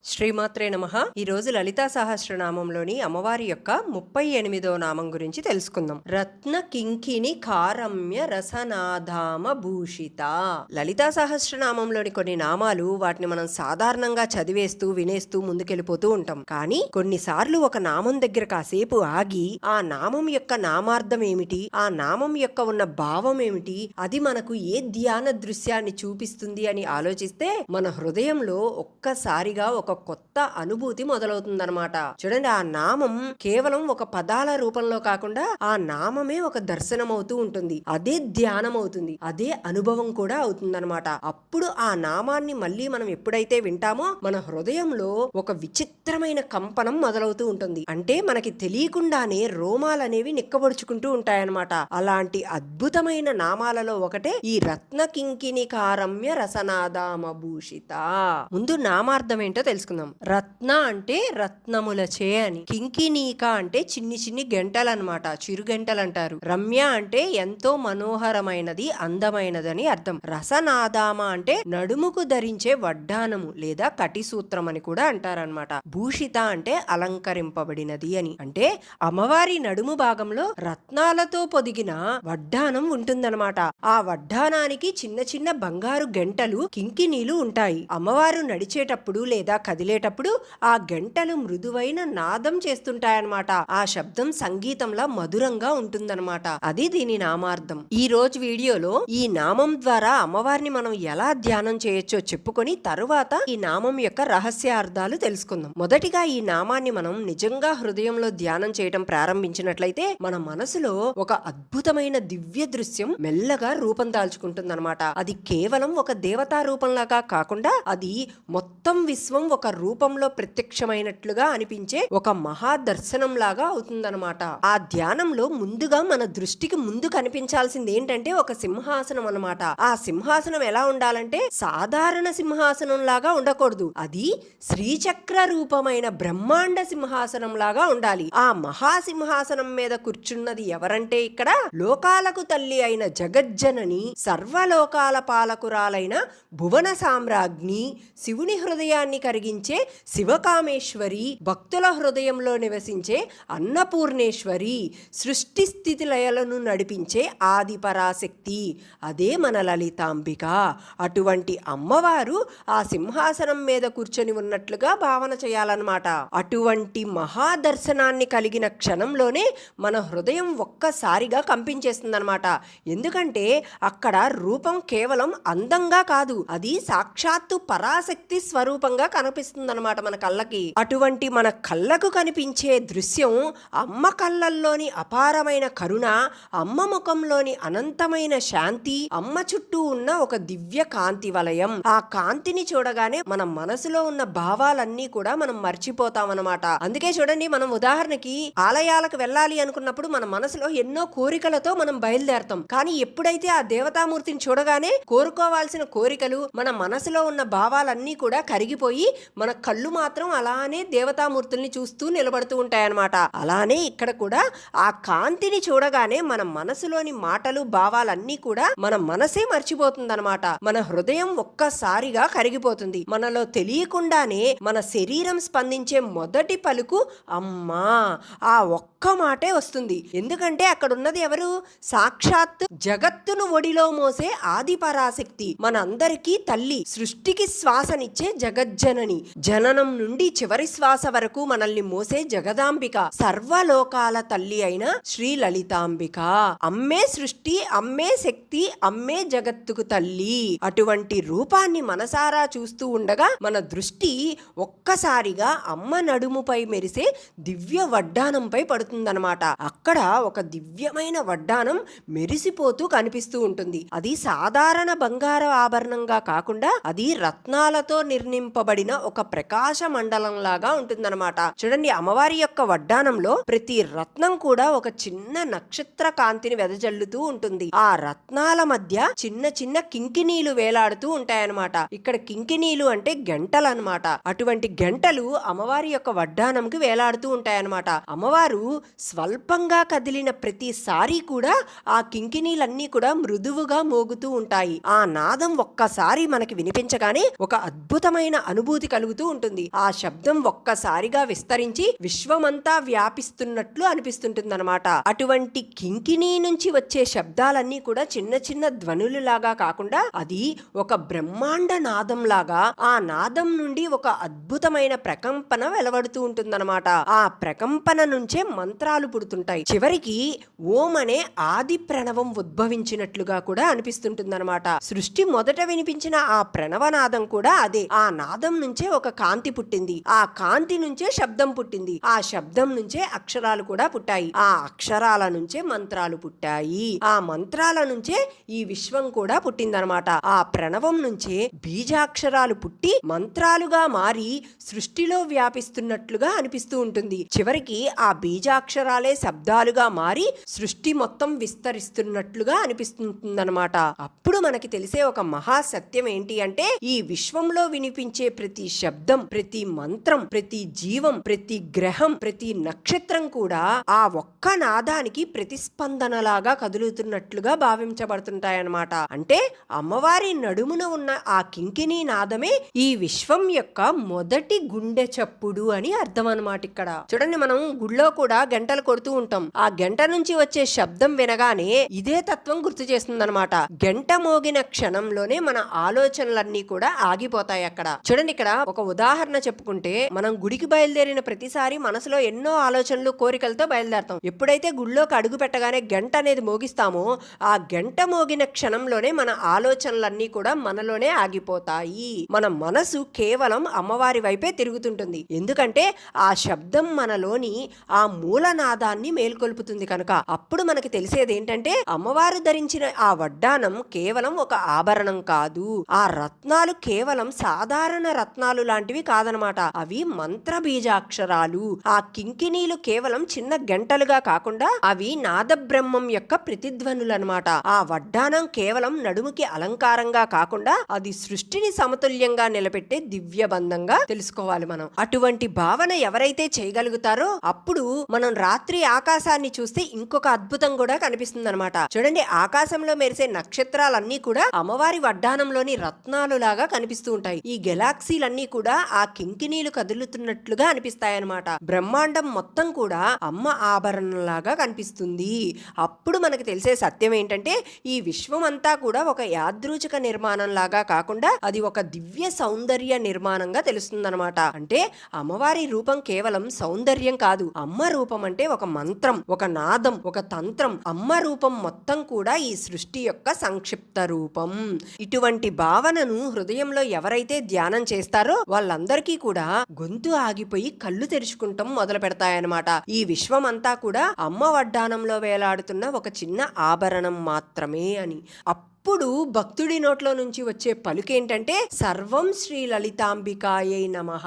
శ్రీమాత్రే నమః. ఈ రోజు లలితా సహస్రనామంలోని అమ్మవారి యొక్క 38వ నామం గురించి తెలుసుకుందాం. రత్న కింకిని కారమ్య రసనాధామ భూషిత. లలితా సహస్రనామంలోని కొన్ని నామాలు వాటిని మనం సాధారణంగా చదివేస్తూ వినేస్తూ ముందుకెళ్ళిపోతూ ఉంటాం. కానీ కొన్నిసార్లు ఒక నామం దగ్గర కాసేపు ఆగి ఆ నామం యొక్క నామార్థం ఏమిటి, ఆ నామం యొక్క ఉన్న భావం ఏమిటి, అది మనకు ఏ ధ్యాన దృశ్యాన్ని చూపిస్తుంది అని ఆలోచిస్తే మన హృదయంలో ఒక్కసారిగా ఒక కొత్త అనుభూతి మొదలవుతుందన్నమాట. చూడండి, ఆ నామం కేవలం ఒక పదాల రూపంలో కాకుండా ఆ నామమే ఒక దర్శనం అవుతూ ఉంటుంది. అదే ధ్యానం అవుతుంది, అదే అనుభవం కూడా అవుతుందన్నమాట. అప్పుడు ఆ నామాన్ని మళ్ళీ మనం ఎప్పుడైతే వింటామో మన హృదయంలో ఒక విచిత్రమైన కంపనం మొదలవుతూ ఉంటుంది. అంటే మనకి తెలియకుండానే రోమాలనేవి నిక్కబొడుచుకుంటూ ఉంటాయన్నమాట. అలాంటి అద్భుతమైన నామాలలో ఒకటే ఈ రత్న కింకిని కారమ్య రసనాదామ భూషిత. ముందు నామార్థం ఏంటో తెలుసుకుందాం. రత్న అంటే రత్నములచే అని, కింకినీక అంటే చిన్ని చిన్ని గంటలన్నమాట, చిరు గంటలు అంటారు. రమ్య అంటే ఎంతో మనోహరమైనది, అందమైనదని అర్థం. రసనాదామ అంటే నడుముకు ధరించే వడ్డానము లేదా కటిసూత్రం అని కూడా అంటారనమాట. భూషిత అంటే అలంకరింపబడినది అని. అంటే అమ్మవారి నడుము భాగంలో రత్నాలతో పొదిగిన వడ్డానం ఉంటుందన్నమాట. ఆ వడ్డానానికి చిన్న చిన్న బంగారు గంటలు కింకినీలు ఉంటాయి. అమ్మవారు నడిచేటప్పుడు లేదా కదిలేటప్పుడు ఆ గంటలు మృదువైన నాదం చేస్తుంటాయన్నమాట. ఆ శబ్దం సంగీతంలా మధురంగా ఉంటుందన్నమాట. అది దీని నామార్థం. ఈ రోజు వీడియోలో ఈ నామం ద్వారా అమ్మవారిని మనం ఎలా ధ్యానం చేయొచ్చో చెప్పుకొని తరువాత ఈ నామం యొక్క రహస్యార్థాలు తెలుసుకుందాం. మొదటిగా ఈ నామాన్ని మనం నిజంగా హృదయంలో ధ్యానం చేయటం ప్రారంభించినట్లయితే మన మనసులో ఒక అద్భుతమైన దివ్య దృశ్యం మెల్లగా రూపం దాల్చుకుంటుందన్నమాట. అది కేవలం ఒక దేవతా రూపంలాగా కాకుండా అది మొత్తం విశ్వం ఒక రూపంలో ప్రత్యక్షమైనట్లుగా అనిపించే ఒక మహాదర్శనం లాగా అవుతుందన్నమాట. ఆ ధ్యానంలో ముందుగా మన దృష్టికి ముందు కనిపించాల్సింది ఏంటంటే ఒక సింహాసనం అన్నమాట. ఆ సింహాసనం ఎలా ఉండాలంటే సాధారణ సింహాసనం లాగా ఉండకూడదు. అది శ్రీచక్ర రూపమైన బ్రహ్మాండ సింహాసనం లాగా ఉండాలి. ఆ మహాసింహాసనం మీద కూర్చున్నది ఎవరంటే ఇక్కడ లోకాలకు తల్లి అయిన జగజ్జనని, సర్వలోకాల పాలకురాలైన భువన సామ్రాజ్ఞి, శివుని హృదయాన్ని కరిగించే శివకామేశ్వరి, భక్తుల హృదయంలో నివసించే అన్నపూర్ణేశ్వరి, సృష్టి స్థితి లయలను నడిపించే ఆది పరాశక్తి, అదే మన లలితాంబిక. అటువంటి అమ్మవారు ఆ సింహాసనం మీద కూర్చొని ఉన్నట్లుగా భావన చేయాలన్నమాట. అటువంటి మహాదర్శనాన్ని కలిగిన క్షణంలోనే మన హృదయం ఒక్కసారిగా కంపించేస్తుందన్నమాట. ఎందుకంటే అక్కడ రూపం కేవలం అందంగా కాదు, అది సాక్షాత్తు పరాశక్తి స్వరూపంగా కనిపిస్తుందన్నమాట మన కళ్ళకి. అటువంటి మన కళ్ళకు కనిపించే దృశ్యం అమ్మ కళ్ళల్లోని అపారమైన కరుణ, అమ్మ ముఖంలోని అనంతమైన శాంతి, అమ్మ చుట్టూ ఉన్న ఒక దివ్య కాంతి వలయం. ఆ కాంతిని చూడగానే మన మనసులో ఉన్న భావాలన్నీ కూడా మనం మర్చిపోతామన్నమాట. అందుకే చూడండి, మనం ఉదాహరణకి ఆలయాలకు వెళ్ళాలి అనుకున్నప్పుడు మన మనసులో ఎన్నో కోరికలతో మనం బయలుదేరతాం. కానీ ఎప్పుడైతే ఆ దేవతామూర్తిని చూడగానే కోరుకోవాల్సిన కోరికలు, మన మనసులో ఉన్న భావాలన్నీ కూడా కరిగిపోయి మన కళ్ళు మాత్రం అలానే దేవతామూర్తుల్ని చూస్తూ నిలబడుతూ ఉంటాయన్నమాట. అలానే ఇక్కడ కూడా ఆ కాంతిని చూడగానే మన మనసులోని మాటలు, భావాలన్నీ కూడా మన మనసే మర్చిపోతుందన్నమాట. మన హృదయం ఒక్కసారిగా కరిగిపోతుంది. మనలో తెలియకుండానే మన శరీరం స్పందించే మొదటి పలుకు అమ్మా, ఆ ఒక్క మాటే వస్తుంది. ఎందుకంటే అక్కడ ఉన్నది ఎవరు? సాక్షాత్ జగత్తును ఒడిలో మోసే ఆది పరాశక్తి, మనందరికీ తల్లి, సృష్టికి శ్వాసనిచ్చే జగజ్జనని, జననం నుండి చివరి శ్వాస వరకు మనల్ని మోసే జగదాంబిక, సర్వలోకాల తల్లి అయిన శ్రీ లలితాంబిక. అమ్మే సృష్టి, అమ్మే శక్తి, అమ్మే జగత్తుకు తల్లి. అటువంటి రూపాన్ని మనసారా చూస్తూ ఉండగా మన దృష్టి ఒక్కసారిగా అమ్మ నడుముపై మెరిసే దివ్య వడ్డానంపై పడుతుందన్నమాట. అక్కడ ఒక దివ్యమైన వడ్డానం మెరిసిపోతూ కనిపిస్తూ ఉంటుంది. అది సాధారణ బంగారు ఆభరణంగా కాకుండా అది రత్నాలతో నిర్మింపబడిన ఒక ప్రకాశ మండలం లాగా ఉంటుందన్నమాట. చూడండి, అమ్మవారి యొక్క వడ్డానంలో ప్రతి రత్నం కూడా ఒక చిన్న నక్షత్ర కాంతిని వెదజల్లుతూ ఉంటుంది. ఆ రత్నాల మధ్య చిన్న చిన్న కింకినీలు వేలాడుతూ ఉంటాయన్నమాట. ఇక్కడ కింకినీలు అంటే గంటలు అన్నమాట. అటువంటి గంటలు అమ్మవారి యొక్క వడ్డానంకి వేలాడుతూ ఉంటాయన్నమాట. అమ్మవారు స్వల్పంగా కదిలిన ప్రతిసారి కూడా ఆ కింకినీలన్నీ కూడా మృదువుగా మోగుతూ ఉంటాయి. ఆ నాదం ఒక్కసారి మనకి వినిపించగానే ఒక అద్భుతమైన అనుభూతి కలుగుతూ ఉంటుంది. ఆ శబ్దం ఒక్కసారిగా విస్తరించి విశ్వమంతా వ్యాపిస్తున్నట్లు అనిపిస్తుంటుంది అనమాట. అటువంటి కింకిణి నుంచి వచ్చే శబ్దాలన్నీ కూడా చిన్న చిన్న ధ్వనులు లాగా కాకుండా అది ఒక బ్రహ్మాండ నాదం లాగా, ఆ నాదం నుండి ఒక అద్భుతమైన ప్రకంపన వెలువడుతూ ఉంటుందన్నమాట. ఆ ప్రకంపన నుంచే మంత్రాలు పుడుతుంటాయి. చివరికి ఓం అనే ఆది ప్రణవం ఉద్భవించినట్లుగా కూడా అనిపిస్తుంటుందన్నమాట. సృష్టి మొదట వినిపించిన ఆ ప్రణవనాదం కూడా అదే. ఆ నాదం నుంచే ఒక కాంతి పుట్టింది, ఆ కాంతి నుంచే శబ్దం పుట్టింది, ఆ శబ్దం నుంచే అక్షరాలు కూడా పుట్టాయి, ఆ అక్షరాల నుంచే మంత్రాలు పుట్టాయి, ఆ మంత్రాల నుంచే ఈ విశ్వం కూడా పుట్టిందనమాట. ఆ ప్రణవం నుంచే బీజాక్షరాలు పుట్టి మంత్రాలుగా మారి సృష్టిలో వ్యాపిస్తున్నట్లుగా అనిపిస్తూ ఉంటుంది. చివరికి ఆ బీజాక్షరాలే శబ్దాలుగా మారి సృష్టి మొత్తం విస్తరిస్తున్నట్లుగా అనిపిస్తుందన్నమాట. అప్పుడు మనకి తెలిసే ఒక మహాసత్యం ఏంటి అంటే, ఈ విశ్వంలో వినిపించే ప్రతి శబ్దం, ప్రతి మంత్రం, ప్రతి జీవం, ప్రతి గ్రహం, ప్రతి నక్షత్రం కూడా ఆ ఒక్క నాదానికి ప్రతిస్పందనలాగా కదులుతున్నట్లుగా భావించబడుతుంటాయన్నమాట. అంటే అమ్మవారి నడుమున ఉన్న ఆ కింకిణీ నాదమే ఈ విశ్వం యొక్క మొదటి గుండె చప్పుడు అని అర్థం అన్నమాట. ఇక్కడ చూడండి, మనం గుళ్ళో కూడా గంటలు కొడుతూ ఉంటాం. ఆ గంట నుంచి వచ్చే శబ్దం వినగానే ఇదే తత్వం గుర్తు చేస్తుంది అనమాట. గంట మోగిన క్షణంలోనే మన ఆలోచనలన్నీ కూడా ఆగిపోతాయి. అక్కడ చూడండి, ఇక్కడ ఒక ఉదాహరణ చెప్పుకుంటే, మనం గుడికి బయలుదేరిన ప్రతిసారి మనసులో ఎన్నో ఆలోచనలు కోరికలతో బయలుదేరతాం. ఎప్పుడైతే గుళ్ళోకి అడుగు పెట్టగానే గంట అనేది మోగిస్తామో, ఆ గంట మోగిన క్షణంలోనే మన ఆలోచనలన్నీ కూడా మనలోనే ఆగిపోతాయి. మన మనసు కేవలం అమ్మవారి వైపే తిరుగుతుంటుంది. ఎందుకంటే ఆ శబ్దం మనలోని ఆ మూలనాదాన్ని మేల్కొల్పుతుంది కనుక. అప్పుడు మనకి తెలిసేది ఏంటంటే, అమ్మవారు ధరించిన ఆ వడ్డానం కేవలం ఒక ఆభరణం కాదు, ఆ రత్నాలు కేవలం సాధారణ రత్నాలు లాంటివి కాదనమాట. అవి మంత్ర బీజాక్షరాలు. ఆ కింకిణీలు కేవలం చిన్న గంటలుగా కాకుండా అవి నాద బ్రహ్మం యొక్క ప్రతిధ్వనులు అనమాట. ఆ వడ్డానం కేవలం నడుముకి అలంకారంగా కాకుండా అది సృష్టిని సమతుల్యంగా నిలబెట్టే దివ్య బంధంగా తెలుసుకోవాలి మనం. అటువంటి భావన ఎవరైతే చేయగలుగుతారో అప్పుడు మనం రాత్రి ఆకాశాన్ని చూస్తే ఇంకొక అద్భుతం కూడా కనిపిస్తుంది అనమాట. చూడండి, ఆకాశంలో మెరిసే నక్షత్రాలన్నీ కూడా అమ్మవారి వడ్డానంలోని రత్నాలు లాగా కనిపిస్తూ ఉంటాయి. ఈ గెలాక్సీలన్నీ కూడా ఆ కింకిణీలు కదులుతున్నట్లుగా అనిపిస్తాయన్నమాట. బ్రహ్మాండం మొత్తం కూడా అమ్మ ఆభరణంలాగా కనిపిస్తుంది. అప్పుడు మనకు తెలిసే సత్యం ఏంటంటే, ఈ విశ్వం అంతా కూడా ఒక యాదృచ్ఛిక నిర్మాణం లాగా కాకుండా అది ఒక దివ్య సౌందర్య నిర్మాణంగా తెలుస్తుందన్నమాట. అంటే అమ్మవారి రూపం కేవలం సౌందర్యం కాదు, అమ్మ రూపం అంటే ఒక మంత్రం, ఒక నాదం, ఒక తంత్రం. అమ్మ రూపం మొత్తం కూడా ఈ సృష్టి యొక్క సంక్షిప్త రూపం. ఇటువంటి భావనను హృదయంలో ఎవరైతే ధ్యానం చేస్తారో వాళ్ళందరికీ కూడా గొంతు ఆగిపోయి కళ్ళు తెరుచుకుంటాం మొదలు పెడతాయన్నమాట. ఈ విశ్వం అంతా కూడా అమ్మ వడ్డానంలో వేలాడుతున్న ఒక చిన్న ఆభరణం మాత్రమే అని. అప్పుడు భక్తుడి నోట్లో నుంచి వచ్చే పలుకేంటంటే, సర్వం శ్రీ లలితాంబికాయై నమః.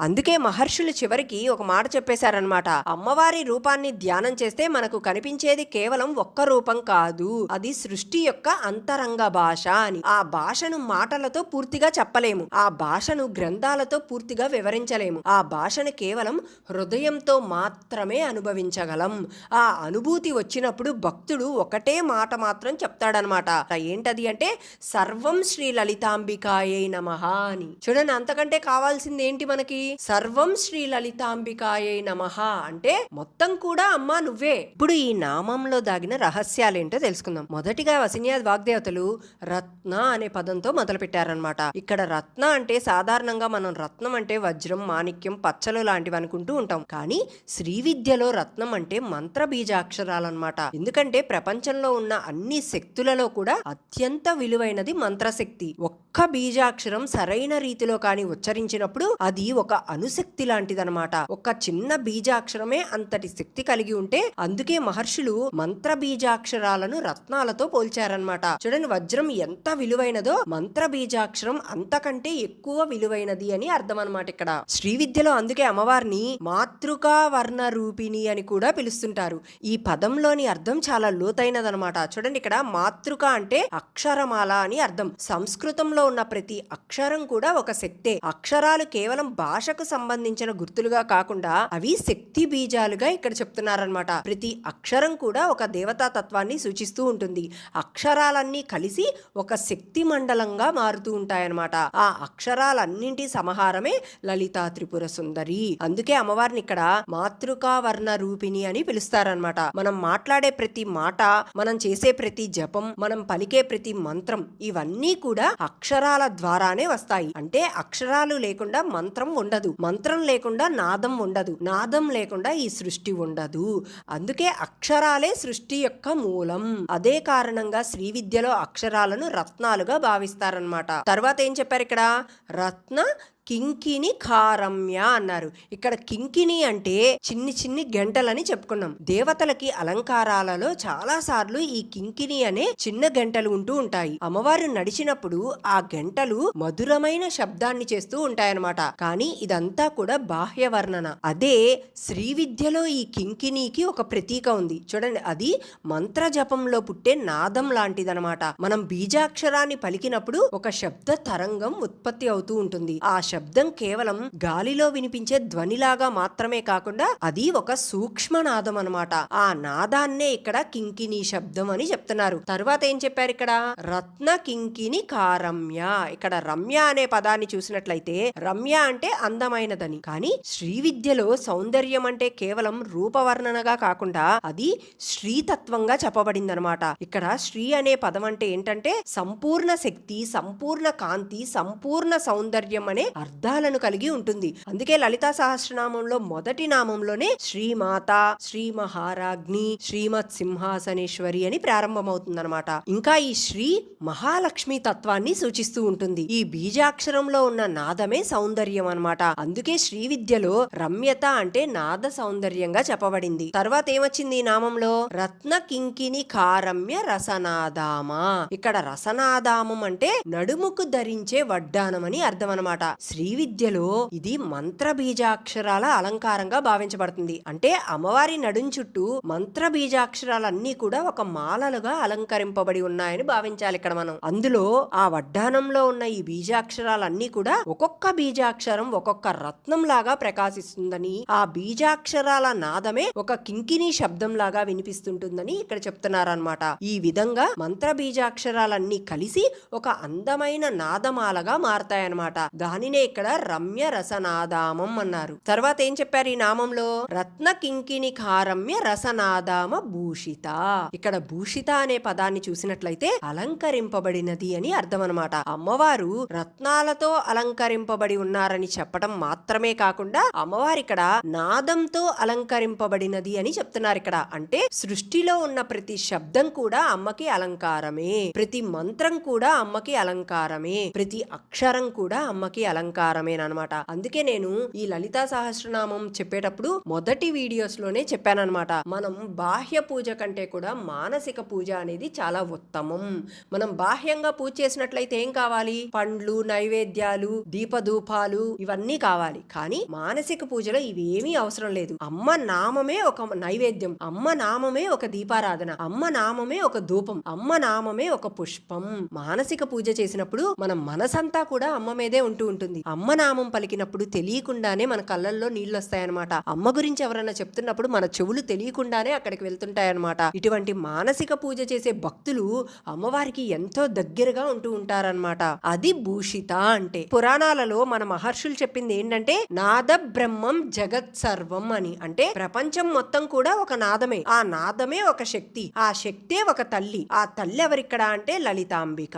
అందుకే మహర్షులు చివరికి ఒక మాట చెప్పేశారనమాట. అమ్మవారి రూపాన్ని ధ్యానం చేస్తే మనకు కనిపించేది కేవలం ఒక్క రూపం కాదు, అది సృష్టి యొక్క అంతరంగ భాష అని. ఆ భాషను మాటలతో పూర్తిగా చెప్పలేము, ఆ భాషను గ్రంథాలతో పూర్తిగా వివరించలేము, ఆ భాషను కేవలం హృదయంతో మాత్రమే అనుభవించగలం. ఆ అనుభూతి వచ్చినప్పుడు భక్తుడు ఒకటే మాట మాత్రం చెప్తాడనమాట. ఏంటది అంటే, సర్వం శ్రీ లలితాంబికాయై నమః అని. చూడండి, అంతకంటే కావాల్సింది ఏంటి మనకి? సర్వం శ్రీ లలితాంబికాయై నమః అంటే మొత్తం కూడా అమ్మా నువ్వే. ఇప్పుడు ఈ నామంలో దాగిన రహస్యాలేంటో తెలుసుకుందాం. మొదటిగా వసిన్యాది వాగ్దేవతలు రత్న అనే పదంతో మొదలు పెట్టారనమాట. ఇక్కడ రత్న అంటే సాధారణంగా మనం రత్నం అంటే వజ్రం, మాణిక్యం, పచ్చలు లాంటివి అనుకుంటూ ఉంటాం. కానీ శ్రీ విద్యలో రత్నం అంటే మంత్ర బీజాక్షరాలన్నమాట. ఎందుకంటే ప్రపంచంలో ఉన్న అన్ని శక్తులలో కూడా అత్యంత విలువైనది మంత్రశక్తి. ఒక్క బీజాక్షరం సరైన రీతిలో కాని ఉచ్చరించినప్పుడు అది ఒక అణుశక్తి లాంటిదనమాట. ఒక చిన్న బీజాక్షరమే అంతటి శక్తి కలిగి ఉంటే అందుకే మహర్షులు మంత్ర బీజాక్షరాలను రత్నాలతో పోల్చారనమాట. చూడండి, వజ్రం ఎంత విలువైనదో మంత్ర బీజాక్షరం అంతకంటే ఎక్కువ విలువైనది అని అర్థం అనమాట. ఇక్కడ శ్రీ విద్యలో అందుకే అమ్మవారిని మాతృకా వర్ణ రూపిణి అని కూడా పిలుస్తుంటారు. ఈ పదంలోని అర్థం చాలా లోతైనదనమాట. చూడండి, ఇక్కడ మాతృక అంటే అక్షరమాల అని అర్థం. సంస్కృతంలో ఉన్న ప్రతి అక్షరం కూడా ఒక శక్తే. అక్షరాలు కేవలం భాషకు సంబంధించిన గుర్తులుగా కాకుండా అవి శక్తి బీజాలుగా ఇక్కడ చెప్తున్నారనమాట. ప్రతి అక్షరం కూడా ఒక దేవతా తత్వాన్ని సూచిస్తూ ఉంటుంది. అక్షరాలన్నీ కలిసి ఒక శక్తి మండలంగా మారుతూ ఉంటాయన్నమాట. ఆ అక్షరాలన్నింటి సమాహారమే లలితా త్రిపుర సుందరి. అందుకే అమ్మవారిని ఇక్కడ మాతృకా వర్ణ రూపిణి అని పిలుస్తారనమాట. మనం మాట్లాడే ప్రతి మాట, మనం చేసే ప్రతి జపం, మనం పలికే ప్రతి మంత్రం ఇవన్నీ కూడా అక్షరాల ద్వారానే వస్తాయి. అంటే అక్షరాలు లేకుండా మంత్రం ఉండదు, మంత్రం లేకుండా నాదం ఉండదు, నాదం లేకుండా ఈ సృష్టి ఉండదు. అందుకే అక్షరాలే సృష్టి యొక్క మూలం. అదే కారణంగా శ్రీ విద్యలో అక్షరాలను రత్నాలుగా భావిస్తారనమాట. తర్వాత ఏం చెప్పారు ఇక్కడ? రత్న కింకిణి కారమ్య అన్నారు. ఇక్కడ కింకిణి అంటే చిన్ని చిన్ని గంటలని చెప్పుకున్నాం. దేవతలకి అలంకారాలలో చాలా సార్లు ఈ కింకిణి అనే చిన్న గంటలు ఉంటూ ఉంటాయి. అమ్మవారు నడిచినప్పుడు ఆ గంటలు మధురమైన శబ్దాన్ని చేస్తూ ఉంటాయన్నమాట. కానీ ఇదంతా కూడా బాహ్య వర్ణన. అదే శ్రీ విద్యలో ఈ కింకిణికి ఒక ప్రతీక ఉంది చూడండి. అది మంత్ర జపంలో పుట్టే నాదం లాంటిదనమాట. మనం బీజాక్షరాన్ని పలికినప్పుడు ఒక శబ్ద తరంగం ఉత్పత్తి అవుతూ ఉంటుంది. ఆ శబ్దం కేవలం గాలిలో వినిపించే ధ్వనిలాగా మాత్రమే కాకుండా అది ఒక సూక్ష్మ నాదం అనమాట. ఆ నాదాన్నే ఇక్కడ కింకిణి శబ్దం అని చెప్తున్నారు. తర్వాత ఏం చెప్పారు ఇక్కడ? రత్న కింకిణి కారమ్య. ఇక్కడ రమ్య అనే పదాన్ని చూసినట్లయితే రమ్య అంటే అందమైనదని. కానీ శ్రీ విద్యలో సౌందర్యం అంటే కేవలం రూపవర్ణనగా కాకుండా అది శ్రీతత్వంగా చెప్పబడింది అనమాట. ఇక్కడ శ్రీ అనే పదం అంటే ఏంటంటే సంపూర్ణ శక్తి, సంపూర్ణ కాంతి, సంపూర్ణ సౌందర్యం అనే అర్థాలను కలిగి ఉంటుంది. అందుకే లలితా సహస్రనామంలో మొదటి నామంలోనే శ్రీమాత, శ్రీ మహారాజ్ఞి, శ్రీమత్ సింహాసనేశ్వరి అని ప్రారంభమవుతుందన్నమాట. ఇంకా ఈ శ్రీ మహాలక్ష్మి తత్వాన్ని సూచిస్తూ ఉంటుంది. ఈ బీజాక్షరంలో ఉన్న నాదమే సౌందర్యం అన్నమాట. అందుకే శ్రీ విద్యలో రమ్యత అంటే నాద సౌందర్యంగా చెప్పబడింది. తర్వాత ఏమొచ్చింది ఈ నామంలో? రత్న కింకిణి కారమ్య రసనాదామ. ఇక్కడ రసనాదామం అంటే నడుముకు ధరించే వడ్డానం అని అర్థం అనమాట. శ్రీ విద్యలో ఇది మంత్ర బీజాక్షరాల అలంకారంగా భావించబడుతుంది. అంటే అమ్మవారి నడుం చుట్టూ మంత్ర బీజాక్షరాలన్నీ కూడా ఒక మాలలుగా అలంకరింపబడి ఉన్నాయని భావించాలి ఇక్కడ మనం. అందులో ఆ వడ్డానంలో ఉన్న ఈ బీజాక్షరాలన్నీ కూడా ఒక్కొక్క బీజాక్షరం ఒక్కొక్క రత్నం లాగా ప్రకాశిస్తుందని, ఆ బీజాక్షరాల నాదమే ఒక కింకిణి శబ్దం లాగా వినిపిస్తుంటుందని ఇక్కడ చెప్తున్నారన్నమాట. ఈ విధంగా మంత్ర బీజాక్షరాలన్నీ కలిసి ఒక అందమైన నాదమాలగా మారతాయన్నమాట. దానినే ఇక్కడ రమ్య రసనాదామం అన్నారు. తర్వాత ఏం చెప్పారు ఈ నామంలో? రత్న కింకిణి కారమ్య రసనాదామ భూషిత. ఇక్కడ భూషిత అనే పదాన్ని చూసినట్లయితే అలంకరింపబడినది అని అర్థం అనమాట. అమ్మవారు రత్నాలతో అలంకరింపబడి ఉన్నారని చెప్పడం మాత్రమే కాకుండా అమ్మవారు ఇక్కడ నాదంతో అలంకరింపబడినది అని చెప్తున్నారు ఇక్కడ. అంటే సృష్టిలో ఉన్న ప్రతి శబ్దం కూడా అమ్మకి అలంకారమే, ప్రతి మంత్రం కూడా అమ్మకి అలంకారమే, ప్రతి అక్షరం కూడా అమ్మకి అలంకారమేనమాట. అందుకే నేను ఈ లలితా సహస్రనామం చెప్పేటప్పుడు మొదటి వీడియోస్ లోనే చెప్పానన్నమాట. మనం బాహ్య పూజ కంటే కూడా మానసిక పూజ అనేది చాలా ఉత్తమం. మనం బాహ్యంగా పూజ చేసినట్లయితే ఏం కావాలి? పండ్లు, నైవేద్యాలు, దీపధూపాలు ఇవన్నీ కావాలి. కానీ మానసిక పూజలో ఇవేమీ అవసరం లేదు. అమ్మ నామమే ఒక నైవేద్యం, అమ్మ నామమే ఒక దీపారాధన, అమ్మ నామమే ఒక ధూపం, అమ్మ నామమే ఒక పుష్పం. మానసిక పూజ చేసినప్పుడు మన మనసంతా కూడా అమ్మ మీదే ఉంటూ ఉంటుంది. అమ్మ నామం పలికినప్పుడు తెలియకుండానే మన కళ్ళల్లో నీళ్లు వస్తాయన్నమాట. అమ్మ గురించి ఎవరైనా చెప్తున్నప్పుడు మన చెవులు తెలియకుండానే అక్కడికి వెళ్తుంటాయన్నమాట. ఇటువంటి మానసిక పూజ చేసే భక్తులు అమ్మవారికి ఎంతో దగ్గరగా ఉంటూ ఉంటారన్నమాట. అది భూషిత అంటే. పురాణాలలో మన మహర్షులు చెప్పింది ఏంటంటే నాద బ్రహ్మం జగత్ సర్వం అని. అంటే ప్రపంచం మొత్తం కూడా ఒక నాదమే, ఆ నాదమే ఒక శక్తి, ఆ శక్తే ఒక తల్లి. ఆ తల్లి ఎవరిక్కడ అంటే లలితాంబిక.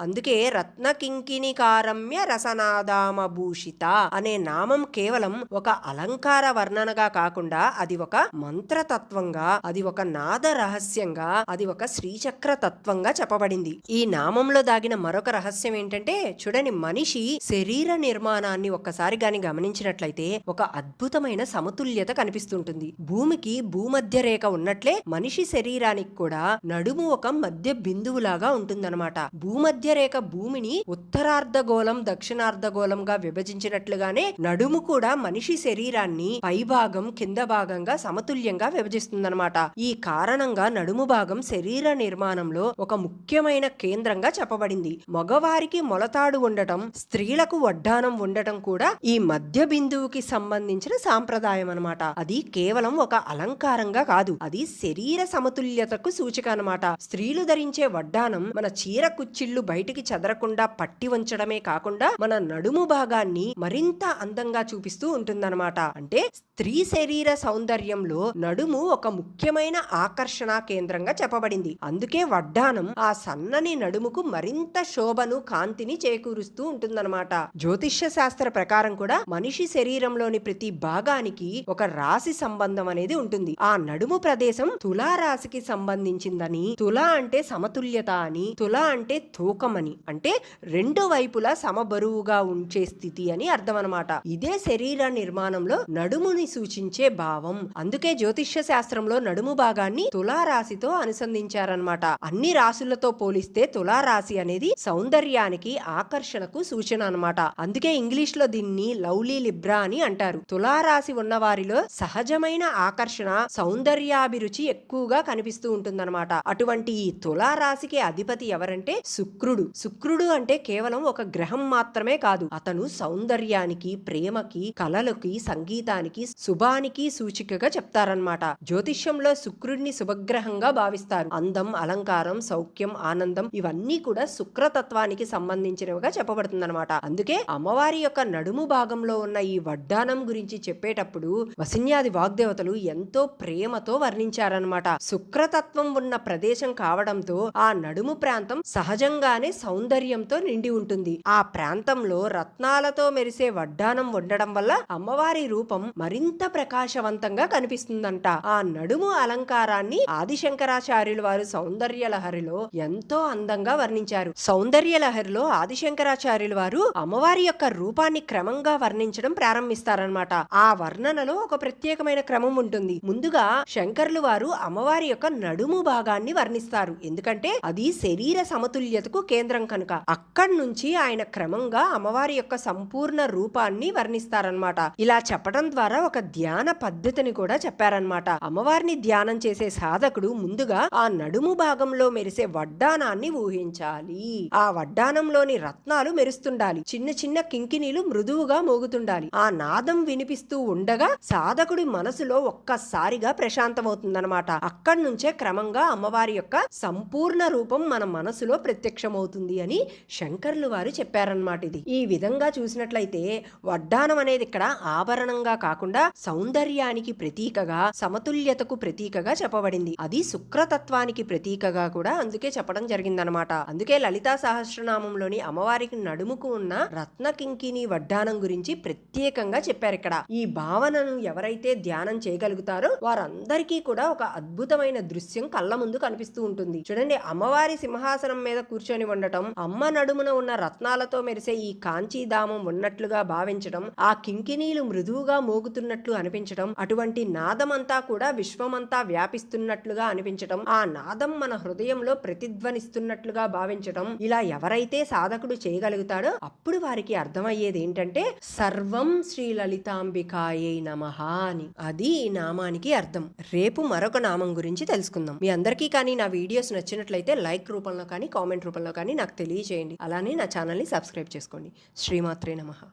అందుకే రత్న కింకిణి కారమ్య రసనాదామ భూషిత అనే నామం కేవలం ఒక అలంకార వర్ణనగా కాకుండా అది ఒక మంత్రతత్వంగా, అది ఒక నాద రహస్యంగా, అది ఒక శ్రీచక్ర తత్వంగా చెప్పబడింది. ఈ నామంలో దాగిన మరొక రహస్యం ఏంటంటే చూడండి, మనిషి శరీర నిర్మాణాన్ని ఒక్కసారి గాని గమనించినట్లయితే ఒక అద్భుతమైన సమతుల్యత కనిపిస్తుంటుంది. భూమికి భూమధ్య రేఖ ఉన్నట్లే మనిషి శరీరానికి కూడా నడుము ఒక మధ్య బిందువులాగా ఉంటుందన్నమాట. భూమధ్య రేఖ భూమిని ఉత్తరార్ధగోళం, దక్షిణార్ధగోళం అర్ధగోళంగా విభజించినట్లుగానే నడుము కూడా మనిషి శరీరాన్ని పైభాగం కింద భాగంగా సమతుల్యంగా విభజిస్తుందన్నమాట. ఈ కారణంగా నడుము భాగం శరీర నిర్మాణంలో ఒక ముఖ్యమైన కేంద్రంగా చెప్పబడింది. మగవారికి మొలతాడు ఉండటం, స్త్రీలకు వడ్డానం ఉండటం కూడా ఈ మధ్య బిందువుకి సంబంధించిన సాంప్రదాయం అన్నమాట. అది కేవలం ఒక అలంకారంగా కాదు, అది శరీర సమతుల్యతకు సూచిక అన్నమాట. స్త్రీలు ధరించే వడ్డానం మన చీర కుచ్చిళ్లు బయటికి చెదరకుండా పట్టి ఉంచడమే కాకుండా మన నడుము భాగాన్ని మరింత అందంగా చూపిస్తూ ఉంటుందన్నమాట. అంటే స్త్రీ శరీర సౌందర్యంలో నడుము ఒక ముఖ్యమైన ఆకర్షణ కేంద్రంగా చెప్పబడింది. అందుకే వడ్డానం ఆ సన్నని నడుముకు మరింత శోభను, కాంతిని చేకూరుస్తూ ఉంటుందన్నమాట. జ్యోతిష్య శాస్త్ర ప్రకారం కూడా మనిషి శరీరంలోని ప్రతి భాగానికి ఒక రాశి సంబంధం అనేది ఉంటుంది. ఆ నడుము ప్రదేశం తులా రాశికి సంబంధించిందని, తులా అంటే సమతుల్యత అని, తులా అంటే తూకం అని, అంటే రెండు వైపులా సమబరువుగా ఉంచే స్థితి అని అర్థం అన్నమాట. ఇదే శరీర నిర్మాణంలో నడుముని సూచించే భావం. అందుకే జ్యోతిష్య శాస్త్రంలో నడుము భాగాన్ని తులా రాశితో అనుసంధించారన్నమాట. అన్ని రాశులతో పోలిస్తే తులా రాశి అనేది సౌందర్యానికి, ఆకర్షణకు సూచన అన్నమాట. అందుకే ఇంగ్లీష్ లో దీన్ని లవ్లీ లిబ్రా అని అంటారు. తులా రాశి ఉన్న వారిలో సహజమైన ఆకర్షణ, సౌందర్యాభిరుచి ఎక్కువగా కనిపిస్తూ ఉంటుందన్నమాట. అటువంటి ఈ తులా రాశికి అధిపతి ఎవరంటే శుక్రుడు. శుక్రుడు అంటే కేవలం ఒక గ్రహం మాత్రమే కాదు, అతను సౌందర్యానికి, ప్రేమకి, కళలకి, సంగీతానికి, శుభానికి సూచికగా చెప్తారన్నమాట. జ్యోతిష్యంలో శుక్రుడిని శుభగ్రహంగా భావిస్తారు. అందం, అలంకారం, సౌఖ్యం, ఆనందం ఇవన్నీ కూడా శుక్రతత్వానికి సంబంధించినవిగా చెప్పబడుతుందన్నమాట. అందుకే అమ్మవారి యొక్క నడుము భాగంలో ఉన్న ఈ వడ్డానం గురించి చెప్పేటప్పుడు వసిన్యాది వాగ్దేవతలు ఎంతో ప్రేమతో వర్ణించారన్నమాట. శుక్రతత్వం ఉన్న ప్రదేశం కావడంతో ఆ నడుము ప్రాంతం సహజంగానే సౌందర్యంతో నిండి ఉంటుంది. ఆ ప్రాంతంలో రత్నాలతో మెరిసే వడ్డానం ఉండడం వల్ల అమ్మవారి రూపం మరింత ప్రకాశవంతంగా కనిపిస్తుందంట. ఆ నడుము అలంకారాన్ని ఆదిశంకరాచార్యులు వారు సౌందర్య లహరిలో ఎంతో అందంగా వర్ణించారు. సౌందర్య లహరిలో ఆదిశంకరాచార్యులు వారు అమ్మవారి యొక్క రూపాన్ని క్రమంగా వర్ణించడం ప్రారంభిస్తారనమాట. ఆ వర్ణనలో ఒక ప్రత్యేకమైన క్రమం ఉంటుంది. ముందుగా శంకర్లు వారు అమ్మవారి యొక్క నడుము భాగాన్ని వర్ణిస్తారు. ఎందుకంటే అది శరీర సమతుల్యతకు కేంద్రం కనుక. అక్కడి నుంచి ఆయన క్రమంగా అమ్మవారి యొక్క సంపూర్ణ రూపాన్ని వర్ణిస్తారనమాట. ఇలా చెప్పడం ద్వారా ఒక ధ్యాన పద్ధతిని కూడా చెప్పారనమాట. అమ్మవారిని ధ్యానం చేసే సాధకుడు ముందుగా ఆ నడుము భాగంలో మెరిసే వడ్డానాన్ని ఊహించాలి. ఆ వడ్డానంలోని రత్నాలు మెరుస్తుండాలి. చిన్న చిన్న కింకినీలు మృదువుగా మోగుతుండాలి. ఆ నాదం వినిపిస్తూ ఉండగా సాధకుడి మనసులో ఒక్కసారిగా ప్రశాంతమవుతుందన్నమాట. అక్కడి నుంచే క్రమంగా అమ్మవారి యొక్క సంపూర్ణ రూపం మన మనసులో ప్రత్యక్షమవుతుంది అని శంకర్లు వారు చెప్పారన్నమాట. ఇది ఈ విధంగా చూసినట్లయితే వడ్డానం అనేది ఇక్కడ ఆభరణంగా కాకుండా సౌందర్యానికి ప్రతీకగా, సమతుల్యతకు ప్రతీకగా చెప్పబడింది. అది శుక్రతత్వానికి ప్రతీకగా కూడా అందుకే చెప్పడం జరిగిందనమాట. అందుకే లలితా సహస్రనామంలోని అమ్మవారికి నడుముకు ఉన్న రత్న కింకిని వడ్డానం గురించి ప్రత్యేకంగా చెప్పారు ఇక్కడ. ఈ భావనను ఎవరైతే ధ్యానం చేయగలుగుతారో వారందరికీ కూడా ఒక అద్భుతమైన దృశ్యం కళ్ళ ముందు కనిపిస్తూ ఉంటుంది. చూడండి, అమ్మవారి సింహాసనం మీద కూర్చొని ఉండటం, అమ్మ నడుమున ఉన్న రత్నాలతో మెరిసే ఈ కాంచీధామం ఉన్నట్లుగా భావించడం, ఆ కింకినీలు మృదువుగా మోగుతున్నట్లు అనిపించడం, అటువంటి నాదమంతా కూడా విశ్వమంతా వ్యాపిస్తున్నట్లుగా అనిపించడం, ఆ నాదం మన హృదయంలో ప్రతిధ్వనిస్తున్నట్లుగా భావించడం, ఇలా ఎవరైతే సాధకుడు చేయగలుగుతాడో అప్పుడు వారికి అర్థమయ్యేది ఏంటంటే సర్వం శ్రీ లలితాంబికాయై నమః అని. అది ఈ నామానికి అర్థం. రేపు మరొక నామం గురించి తెలుసుకుందాం. మీ అందరికీ కానీ నా వీడియోస్ నచ్చినట్లయితే లైక్ రూపంలో కానీ కామెంట్ రూపంలో కానీ నాకు తెలియజేయండి. అలానే నా ఛానల్ని సబ్స్క్రైబ్ చేసుకోండి. శ్రీమాత్రే నమః.